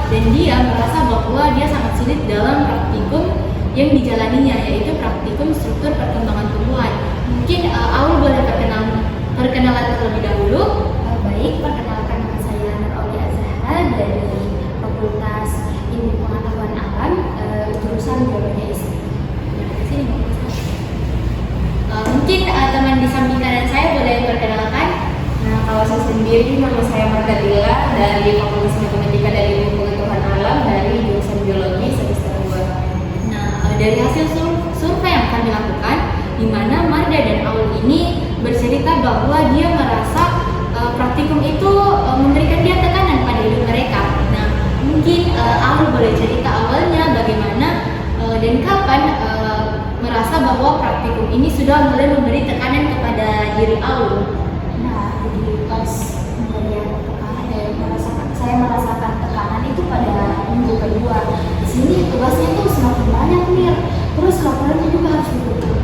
dan dia merasa bahwa dia sangat sulit dalam praktikum yang dijalaninya, yaitu praktikum struktur perkembangan tumbuhan. Mungkin Aul boleh perkenalan terlebih dahulu. Baik, perkenalkan nama saya Nur Aulia Zahra dari Fakultas Ilmu Pengetahuan Alam, jurusan Biologi ISI. Terima kasih. Mungkin teman di samping kanan saya boleh perkenalkan. Nah, kalau saya sendiri, nama saya Marga Dila dari Fakultas Matematika dan Ilmu Pengetahuan Alam dari jurusan Biologi semester 2. Nah, dari hasil survei yang kami lakukan, di mana Marda dan Aul ini bercerita bahwa dia merasa praktikum itu memberikan dia tekanan pada hidup mereka. Nah, mungkin Aul boleh cerita awalnya bagaimana dan kapan merasa bahwa praktikum ini sudah mulai memberi tekanan kepada diri Aul. Nah, jadi pas melihat tekanan, saya merasakan tekanan itu pada minggu kedua. Di sini tugasnya tuh semakin banyak nih, terus laporannya juga harus ditutup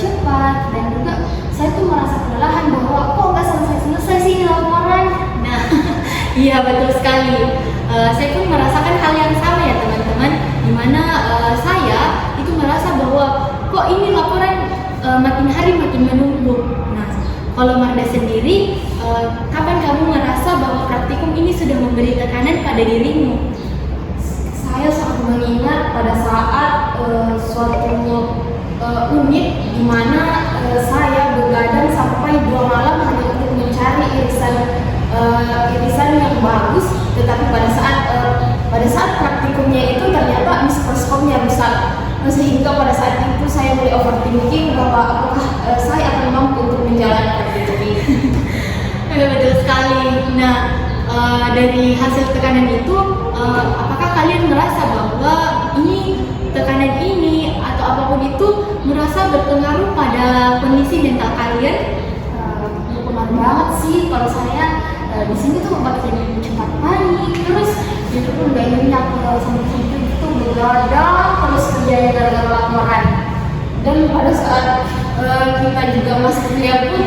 cepat, dan juga saya tuh merasa kelelahan bahwa kok nggak selesai sih ini laporan. Nah, iya betul sekali. Saya pun merasakan hal yang sama ya teman-teman, dimana saya itu merasa bahwa kok ini laporan makin hari makin menumpuk. Nah, kalau Marda sendiri, kapan kamu merasa bahwa praktikum ini sudah memberi tekanan pada dirimu? Saya sangat mengingat pada saat suatu unit di mana saya begadang sampai 2 malam hanya untuk mencari irisan yang bagus, tetapi pada saat praktikumnya itu ternyata mikroskopnya rusak, sehingga pada saat itu saya mulai overthinking bahwa apakah saya akan mampu untuk menjalankan praktikum ini. Betul sekali. Nah, dari hasil tekanan itu, apakah kalian merasa bahwa tekanan ini atau apapun itu merasa berpengaruh pada kondisi mental kalian? Berpengaruh banget sih. Kalau saya di sini tuh makin cepat panik, terus itu pun gak nyenyak sampai itu begadang terus kerjanya gara-gara laporan. Dan pada saat kita juga masuk kuliah pun,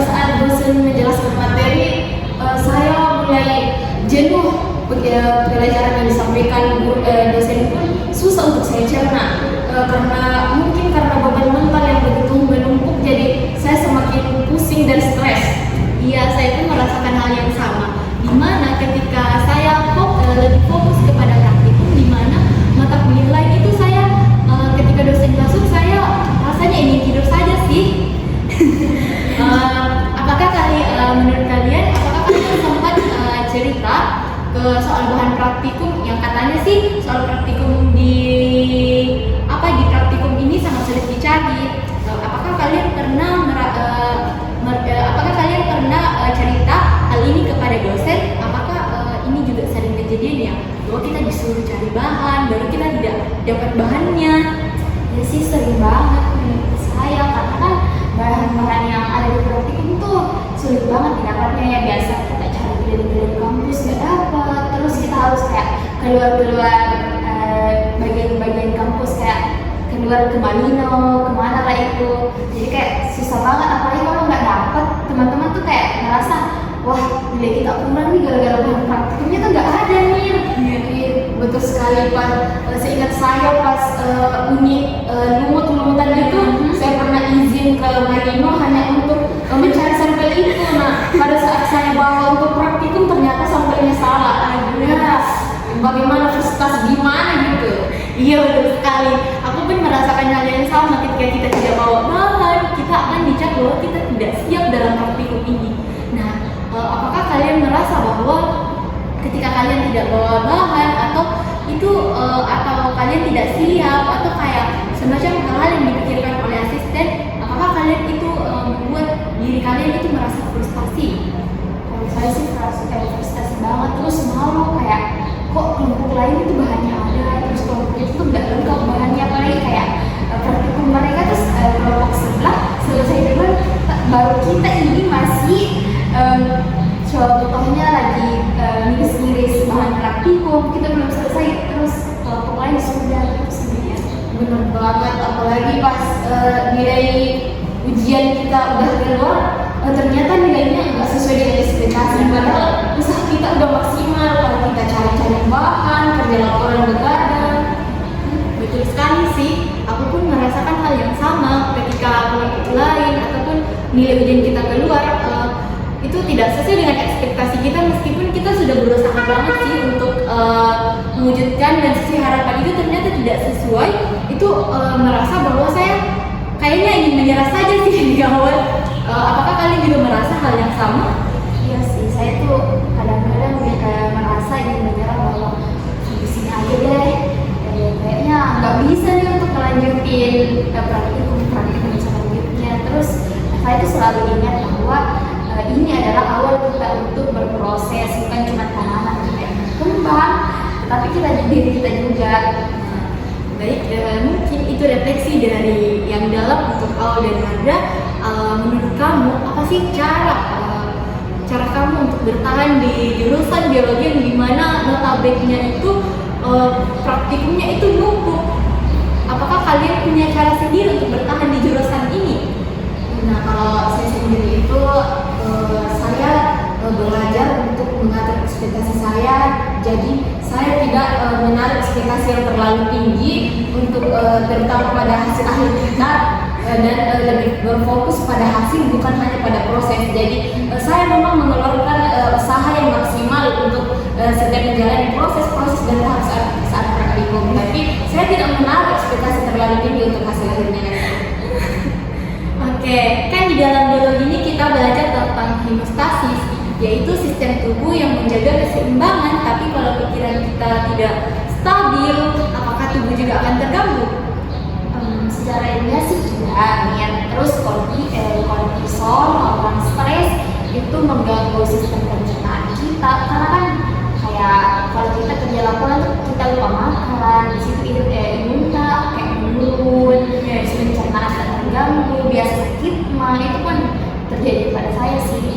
saat dosen menjelaskan materi, saya mulai jenuh. Pelajaran yang disampaikan dosen pun susah untuk saya cerna, karena beban mental yang begitu menumpuk, jadi saya semakin pusing dan stres. Iya, saya pun merasakan hal yang sama. Dimana ketika saya lebih fokus kepada praktikum, dimana mata kuliah lain itu saya ketika dosen masuk saya rasanya ingin tidur saja sih. Menurut kalian, apakah kalian sempat cerita ke soal bahan praktikum yang katanya sih soal praktikum di praktikum ini sangat sulit dicari? Apakah kalian pernah cerita hal ini kepada dosen? Apakah ini juga sering kejadian ya, bahwa kita disuruh cari bahan baru kita tidak dapat bahannya? Ya sih, sering banget menurut saya, karena kan bahan-bahan yang ada di praktikum itu sulit banget didapatnya. Ya biasa kita cari keliling-keliling kampus gak dapat, terus kita harus kayak keluar bagian kampus, kayak keluar ke Malino, kemana lah itu. Jadi kayak susah banget, apalagi kalau nggak dapet, teman-teman tuh kayak ngerasa wah nilai kita kurang nih gara-gara bahan praktikumnya tuh nggak ada nih. Betul sekali, Pak. Seingat saya pas lumut-lumutan itu, saya pernah izin ke Marino hanya untuk mencari sampel itu. Nah, pada saat saya bawa untuk praktikum ternyata sampelnya salah. Nah, bagaimana frustasi gimana gitu? Iya betul sekali. Aku pun merasakan hal yang sama ketika kita tidak bawa bahan, kita akan dicap bahwa kita tidak siap dalam praktikum ini. Nah, apakah kalian merasa bahwa ketika kalian tidak bawa bahan atau kalian tidak siap atau kayak semacam hal-hal yang dipikirkan oleh asisten, apakah kalian itu membuat diri kalian itu merasa frustasi? Kalau saya sih frustasi banget, terus malu kayak kok kelompok lain itu bahannya ada, terus kelompok itu tuh nggak lengkap bahannya, apalagi kayak praktikum mereka terus kelompok sebelah selesai duluan, baru kita ini masih contohnya lagi ngiris-ngiris bahan praktikum, kita belum selesai, terus kelompok lain sudah sebenarnya. Benar banget, apalagi pas nilai ujian kita udah keluar, ternyata nilainya nggak sesuai dengan ekspektasi. Padahal usaha kita udah maksimal, kalau kita cari-cari bahan, kerja laporan begadang. Betul sekali sih, aku pun merasakan hal yang sama ketika kelompok lain ataupun nilai ujian kita keluar itu tidak sesuai dengan ekspektasi kita, meskipun kita sudah berusaha banget sih untuk mewujudkan dan sesuai harapan itu ternyata tidak sesuai. Itu merasa bahwa saya kayaknya ingin menyerah saja sih di awal. Apakah kalian juga merasa hal yang sama? Iya sih, saya tuh kadang-kadang kayak merasa ingin menyerah bahwa di sini aja deh. Kayaknya nggak bisa nih untuk melanjutin praktikum selanjutnya. Terus saya tuh selalu ingat bahwa ini adalah awal kita untuk berproses, bukan cuma tanaman kita yang berkembang, tapi diri kita juga. Baik, mungkin itu refleksi dari yang dalam untuk Aul dan Nadra. Menurut kamu, apa sih cara kamu untuk bertahan di jurusan biologi yang dimana notabene itu praktikumnya itu numpuk? Apakah kalian punya cara sendiri untuk bertahan di jurusan ini? Nah, kalau saya sendiri itu saya belajar untuk mengatur ekspektasi saya. Jadi saya tidak menarik ekspektasi yang terlalu tinggi untuk terutama pada hasil akhir kita, dan lebih berfokus pada hasil bukan hanya pada proses. Jadi saya memang mengeluarkan usaha yang maksimal untuk setiap menjalani proses dan tahap saat praktikum. Tapi saya tidak menarik ekspektasi terlalu tinggi untuk hasil akhirnya. Oke, kan di dalam biologi ini kita belajar tentang hemostasis, yaitu sistem tubuh yang menjaga keseimbangan. Tapi kalau pikiran kita tidak stabil, apakah tubuh juga akan terganggu? Secara ilmiah sih tidak, Mir. Terus kortisol, hormon stres itu mengganggu sistem pencernaan kita. Karena kan kayak kalau kita kerja laporan tuh kita lupa makan, di situ imun kita kayak menurun, sistem pencernaan kita terganggu, biasa sakit mah itu kan terjadi pada saya sih.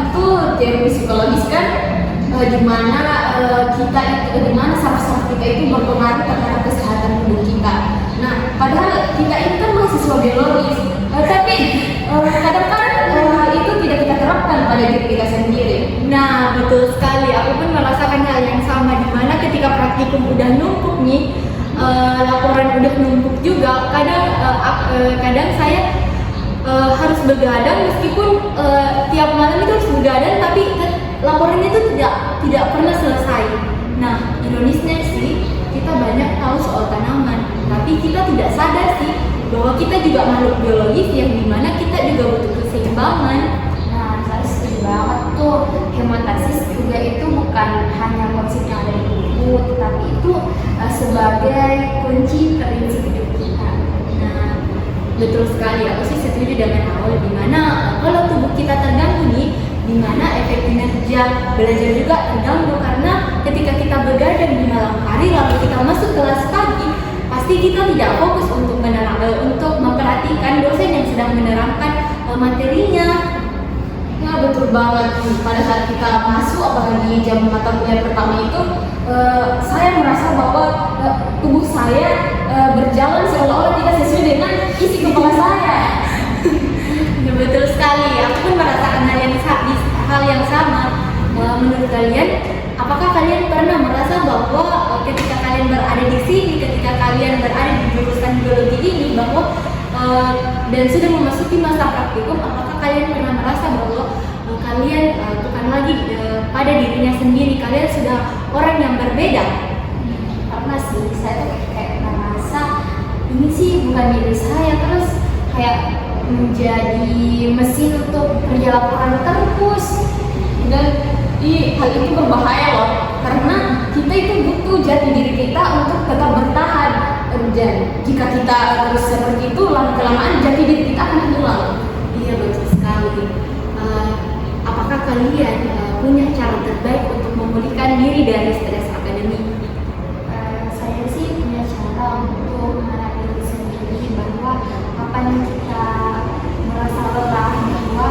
Itu teori psikologis kan, dimana saraf-saraf kita itu berpengaruh terhadap kesehatan tubuh kita. Nah, padahal kita ini kan mahasiswa biologis, tapi kadang-kadang itu tidak kita terapkan pada diri kita sendiri. Nah, betul sekali. Aku pun merasakan hal yang sama, dimana ketika praktikum udah numpuk nih, laporan udah numpuk juga. Kadang saya harus begadang, meskipun tiap malam itu harus begadang, tapi laporannya itu tidak pernah selesai. Nah, ironisnya sih kita banyak tahu soal tanaman, tapi kita tidak sadar sih bahwa kita juga makhluk biologis yang dimana kita juga butuh keseimbangan. Nah, saya setuju banget tuh. Hemostasis juga itu bukan hanya konsep yang ada di buku, tetapi itu sebagai kunci prinsip hidup kita. Nah, betul sekali. Aku sih setuju dengan Aul, dimana kalau tubuh kita terganggu nih, dimana efek kinerja belajar juga terganggu. Karena ketika kita begadang di malam hari lalu kita masuk kelas pagi, pasti kita tidak fokus untuk memperhatikan dosen yang sedang menerangkan materinya. Ya, betul banget. Pada saat kita masuk, apalagi jam mata kuliah pertama itu, saya merasa bahwa tubuh saya berjalan seolah-olah tidak sesuai dengan isi kepala saya. Ya, betul sekali. Aku pun merasakan hal yang sama. Menurut kalian, apakah kalian pernah merasa bahwa ketika kalian berada di sini, ketika kalian berada di jurusan biologi ini, bahwa dan sudah memasuki masa praktikum, apakah kalian pernah merasa bahwa kalian bukan lagi pada dirinya sendiri, kalian sudah orang yang berbeda? Karena sih saya tuh kayak merasa ini sih bukan diri saya, terus kayak menjadi mesin untuk kerja laporan terus. Dan hal itu berbahaya loh, karena kita itu butuh jati diri kita untuk tetap bertahan. Dan jika kita terus seperti itu, lama-kelamaan jati diri kita akan hilang. Iya, betul sekali. Apakah kalian punya cara terbaik untuk memulihkan diri dari stres akademik? Saya sih punya cara untuk mengenali diri sendiri, bahwa kapan kita merasa lelah, bahwa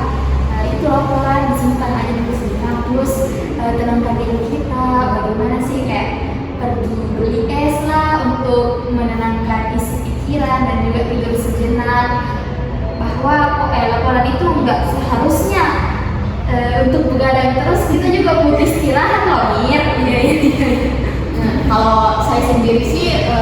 itu laporan disimpan aja dulu sebentar, terus tenangkan diri kita. Bagaimana sih kayak pergi beli es lah untuk menenangkan isi pikiran dan juga tidur sejenak, bahwa nggak seharusnya untuk begadang terus, kita juga butuh istirahat loh, Mir. Iya. Nah, kalau saya sendiri sih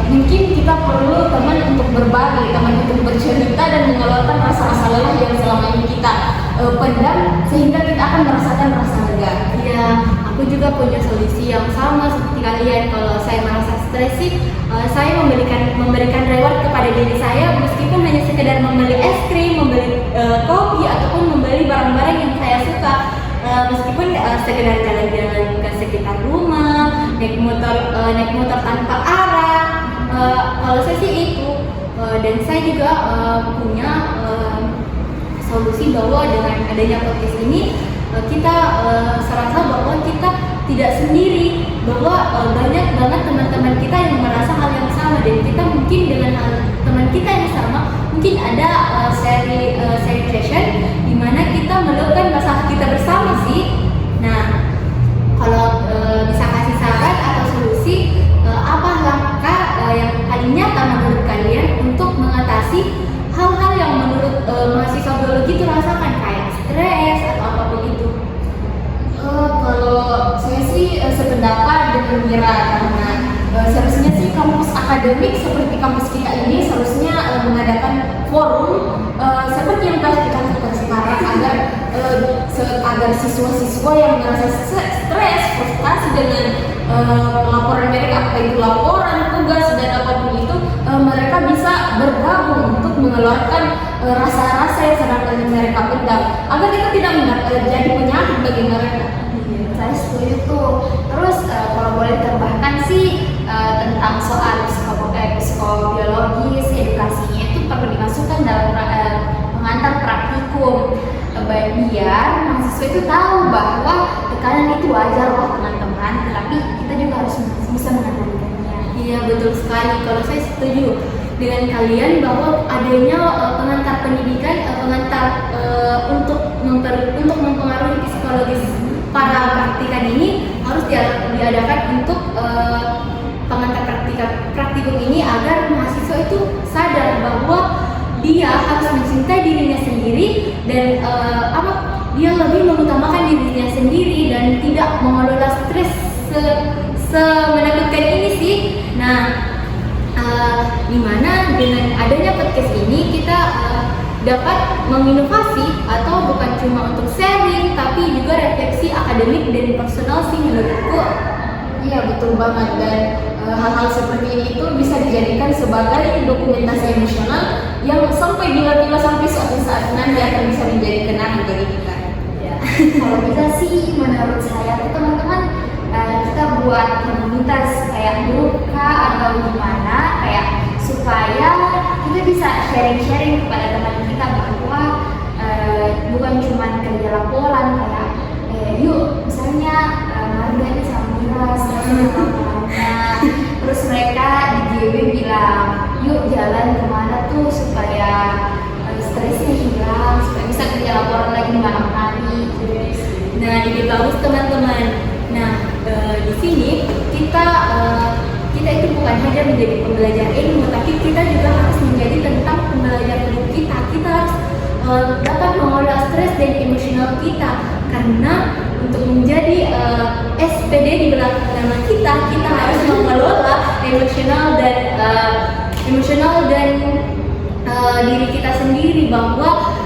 mungkin kita perlu teman untuk berbagi, teman untuk bercerita dan mengeluarkan rasa-rasa lelah yang selama ini kita pendam, sehingga kita akan merasakan rasa lega. Iya, aku juga punya solusi yang sama seperti kalian. Kalau saya merasa stres sih, saya memberikan reward kepada diri saya, meskipun hanya sekedar membeli es krim, membeli kopi, ataupun membeli barang-barang yang saya suka. Meskipun sekedar jalan-jalan ke sekitar rumah, naik motor tanpa arah. Kalau saya sih itu, dan saya juga punya solusi bahwa dengan adanya podcast ini kita serasa bahwa kita tidak sendiri, bahwa banyak banget teman-teman kita yang merasa hal yang sama, dan kita mungkin dengan teman kita yang sama mungkin ada seri session di mana kita meluapkan masalah kita bersama sih. Nah, kalau bisa kasih saran atau solusi, apa langkah yang paling nyata menurut kalian untuk mengatasi hal-hal yang menurut mahasiswa biologi itu rasakan, kayak stres atau apapun itu? Kalau saya sih sependapat dengan Mira, karena seharusnya sih kampus akademik seperti kampus kita ini seharusnya mengadakan forum seperti yang telah kita lakukan sekarang, agar siswa-siswa yang merasa stres, frustasi dengan laporan mereka, apa itu laporan, tugas dan apapun itu, mereka bisa bergabung untuk mengeluarkan rasa-rasa yang sedang mereka pendam, agar kita tidak jadi penyakit bagi mereka. Saya setuju tuh. Terus kalau boleh ditambahkan sih tentang soal psikobiologis, edukasinya itu perlu dimasukkan dalam pengantar praktikum, biar mahasiswa itu tahu bahwa tekanan itu wajar loh teman-teman, tetapi kita juga harus bisa mengendalikannya. Iya, betul sekali. Kalau saya setuju dengan kalian bahwa adanya pengantar pendidikan, untuk mempengaruhi psikologis para praktikan ini harus diadakan untuk pengantar praktikum ini, agar mahasiswa itu sadar bahwa dia harus mencintai dirinya sendiri dan dia lebih mengutamakan dirinya sendiri dan tidak mengelola stres semenakutkan ini sih. Nah, dimana dengan adanya podcast ini kita dapat menginovasi, atau bukan cuma untuk sharing tapi juga refleksi akademik dan personal sih menurutku. Iya, betul banget, dan hal-hal seperti ini itu bisa dijadikan sebagai dokumentasi emosional yang sampai bila-bila sampai suatu saat nanti akan bisa menjadi kenangan bagi kita. Ya. Kalau bisa sih menurut saya tuh teman-teman, kita buat komunitas kayak grup atau gimana, kayak supaya kita bisa sharing-sharing kepada teman kita bahwa bukan cuma kerja laporan, kayak yuk misalnya Marga ini sama Mira terus mereka di GB bilang yuk jalan kemana tuh supaya stresnya hilang, supaya bisa kerja laporan lagi di malam hari. Nah, jadi bagus teman-teman. Nah, di sini kita itu bukan hanya menjadi pembelajar ilmu, tapi kita juga harus menjadi tentang pembelajar hidup kita. Kita harus dapat mengelola stres dan emosional kita, karena untuk menjadi SPD di belakang nama kita harus mengelola emosional dan diri kita sendiri, bahwa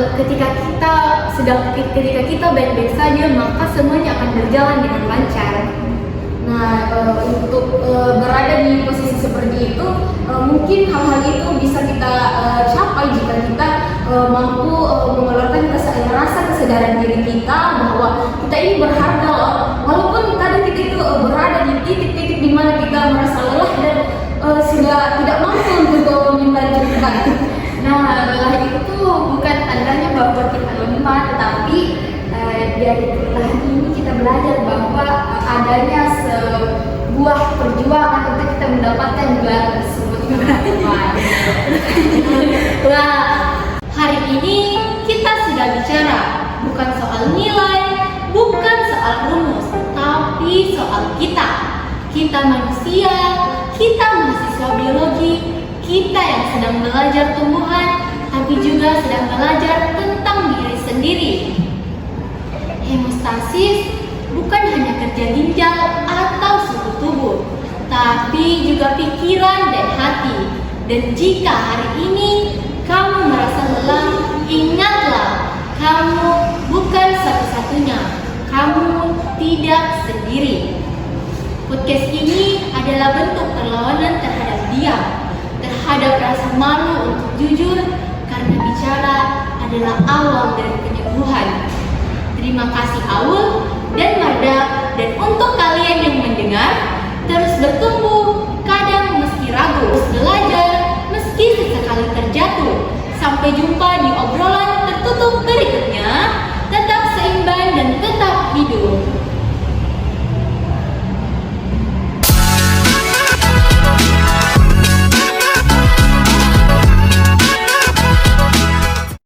ketika kita baik-baik saja, maka semuanya akan berjalan dengan lancar. Nah, untuk berada di posisi seperti itu, mungkin hal-hal itu bisa kita capai jika kita mampu mengeluarkan rasa kesadaran diri kita bahwa kita ini berharga loh. Walaupun kadang kita itu berada di titik-titik di mana kita merasa lelah dan sudah tidak mampu untuk melanjutkan. Nah, lelah itu bukan tandanya bahwa kita lemah, tetapi dari kelelahan ini kita belajar bahwa adanya sebuah perjuangan untuk kita mendapatkan gelar tersebut. Wah, hari ini kita sudah bicara bukan soal nilai, bukan soal rumus, tapi soal kita. Kita manusia, kita mahasiswa biologi, kita yang sedang belajar tumbuhan, tapi juga sedang belajar tentang sendiri. Hemostasis bukan hanya kerja ginjal atau suhu tubuh, tapi juga pikiran dan hati. Dan jika hari ini kamu merasa lelah, ingatlah, kamu bukan satu-satunya. Kamu tidak sendiri. Podcast ini adalah bentuk perlawanan terhadap diam, terhadap rasa malu untuk jujur, karena bicara adalah awal dari penyembuhan. Terima kasih Aul dan Marda, dan untuk kalian yang mendengar, terus bertumbuh, kadang meski ragu, terus belajar, meski sesekali terjatuh. Sampai jumpa di